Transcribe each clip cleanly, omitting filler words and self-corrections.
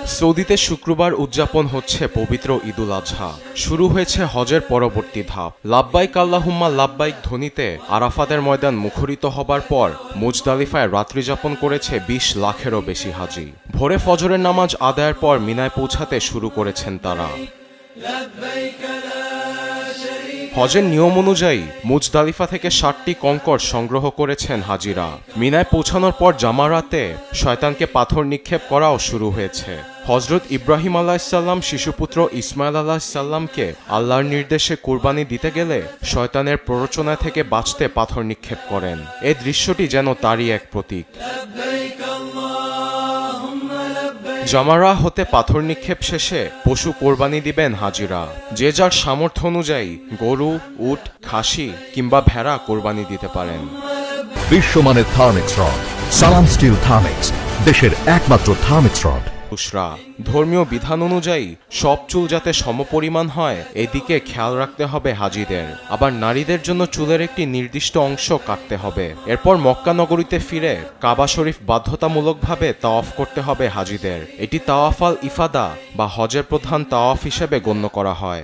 সৌদিতে শুক্রবার উদযাপন হচ্ছে পবিত্র ঈদুল আজহা। শুরু হয়েছে হজের পরবর্তী ধাপ। লাব্বাইক আল্লাহুম্মা লাব্বাইক ধ্বনিতে আরাফাতের ময়দান মুখরিত হবার পর মুজদালিফায় রাত্রি যাপন করেছে ২০ লাখেরও বেশি হাজি। ভোরে ফজরের নামাজ আদায়ের পর মিনায় পৌঁছাতে শুরু করেছেন তারা। হজের নিয়ম অনুযায়ী মুজদালিফা থেকে ৬০টি কঙ্কর সংগ্রহ করেছেন হাজিরা। মিনায় পৌঁছানোর পর জামারাতে শয়তানকে পাথর নিক্ষেপ করাও শুরু হয়েছে। হজরত ইব্রাহিম আলাইসাল্লাম শিশুপুত্র ইসমাইল আলাইসাল্লামকে আল্লাহর নির্দেশে কুরবানি দিতে গেলে শয়তানের প্ররোচনা থেকে বাঁচতে পাথর নিক্ষেপ করেন। এই দৃশ্যটি যেন তারই এক প্রতীক। জামারা হতে পাথর নিক্ষেপ শেষে পশু কোরবানি দিবেন হাজিরা। যে যার সামর্থ্য অনুযায়ী গরু, উট, খাসি কিংবা ভেড়া কোরবানি দিতে পারেন। বিশ্বমানের থার্মিক্স রড, সালাম স্টিল থার্মিক্স, দেশের একমাত্র থার্মিক্স রড। ধর্মীয় বিধান অনুযায়ী সব চুল যাতে সমপরিমাণ হয় এদিকে খেয়াল রাখতে হবে হাজিদের। আবার নারীদের জন্য চুলের একটি নির্দিষ্ট অংশ কাটতে হবে। এরপর মক্কা নগরীতে ফিরে কাবা শরীফ বাধ্যতামূলকভাবে তাওয়াফ করতে হবে হাজিদের। এটি তাওয়াফ আল ইফাদা বা হজের প্রধান তাওয়াফ হিসেবে গণ্য করা হয়।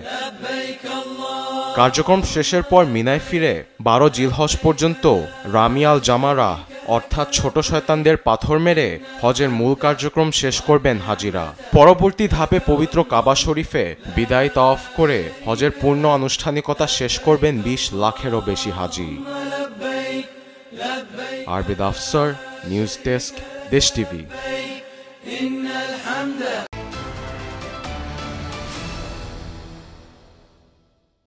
কার্যক্রম শেষের পর মিনায় ফিরে ১২ জিলহজ পর্যন্ত রামি আল জামারা অর্থাৎ ছোট শয়তানদের পাথর মেরে হজের মূল কার্যক্রম শেষ করবেন হাজিরা। পরবর্তী ধাপে পবিত্র কাবা শরীফে বিদায় তাওয়াফ করে হজের পূর্ণ আনুষ্ঠানিকতা শেষ করবেন ২০ লাখেরও বেশি হাজি। আরবিদ আফসার, নিউজ ডেস্ক, দেশ টিভি।